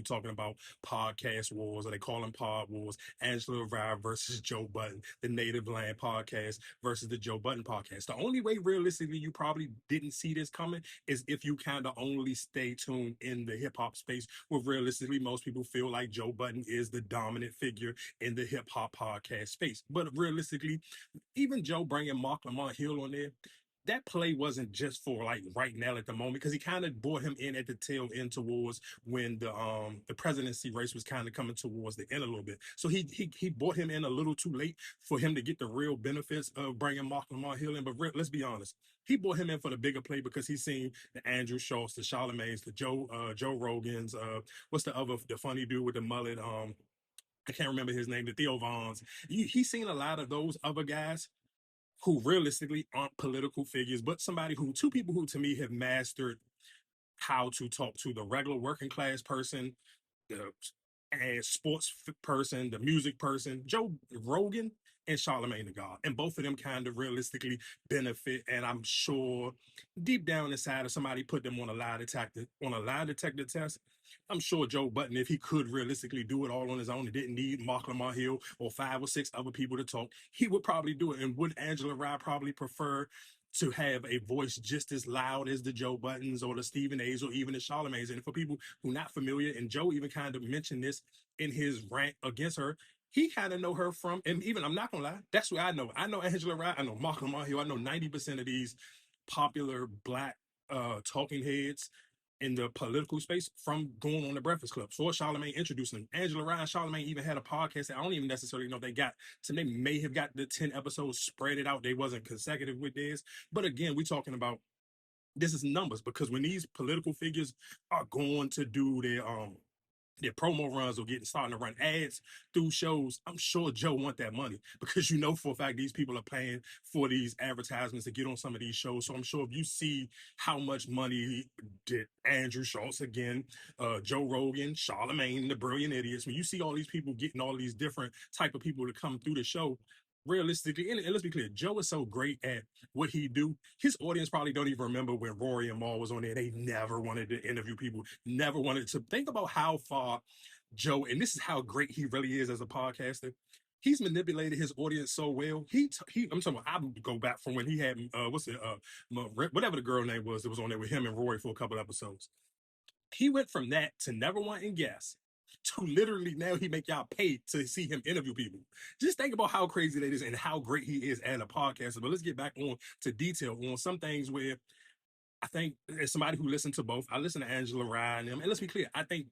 talking about podcast wars, or they call them pod wars. Angela Rye versus Joe Budden, the Native Land podcast versus the Joe Budden podcast. The only way realistically you probably didn't see this coming is if you kind of only stay tuned in the hip hop space, where realistically most people feel like Joe Budden is the dominant figure in the hip hop podcast space. But realistically, even Joe bringing Marc Lamont Hill on there, that play wasn't just for like right now at the moment, because he kind of brought him in at the tail end towards when the presidency race was kind of coming towards the end a little bit. So he brought him in a little too late for him to get the real benefits of bringing Marc Lamont Hill in. But let's be honest, he brought him in for the bigger play because he's seen the Andrew Schultz, the Charlemagne's, the Joe Rogans, what's the funny dude with the mullet, I can't remember his name, the Theo Vaughns. He's seen a lot of those other guys who realistically aren't political figures, but two people who to me have mastered how to talk to the regular working class person, the and person, the music person, Joe Rogan and Charlemagne the God. And both of them kind of realistically benefit. And I'm sure deep down inside, if somebody put them on a lie detector test, I'm sure Joe Budden, if he could realistically do it all on his own and didn't need Marc Lamont Hill or 5 or 6 other people to talk, he would probably do it. And would Angela Rye probably prefer to have a voice just as loud as the Joe Buttons or the Stephen A's or even the Charlemagne's? And for people who are not familiar, and Joe even kind of mentioned this in his rant against her, he kind of know her from, and even, I'm not gonna lie, that's what I know. I know Angela Rye, I know Marc Lamont Hill, I know 90% of these popular Black talking heads in the political space from going on the Breakfast Club. So Charlemagne introducing them. Angela Rye and Charlemagne even had a podcast that I don't even necessarily know if they got. So they may have got the 10 episodes spread it out. They wasn't consecutive with this. But again, we're talking about, this is numbers, because when these political figures are going to do their promo runs or starting to run ads through shows, I'm sure Joe want that money, because you know for a fact these people are paying for these advertisements to get on some of these shows. So I'm sure if you see how much money did Andrew Schultz, again, Joe Rogan, Charlemagne, the Brilliant Idiots, when you see all these people getting all these different type of people to come through the show, realistically, and let's be clear, Joe is so great at what he do. His audience probably don't even remember when Rory and Maul was on there. They never wanted to interview people, never wanted to think about how far Joe, and this is how great he really is as a podcaster. He's manipulated his audience so well. I'm talking about, I go back from when he had, whatever the girl name was that was on there with him and Rory for a couple episodes. He went from that to never wanting guests to literally now he make y'all pay to see him interview people. Just think about how crazy that is and how great he is at a podcaster. But let's get back on to detail on some things where I think, as somebody who listened to both, I listen to Angela Rye and them, and let's be clear, I think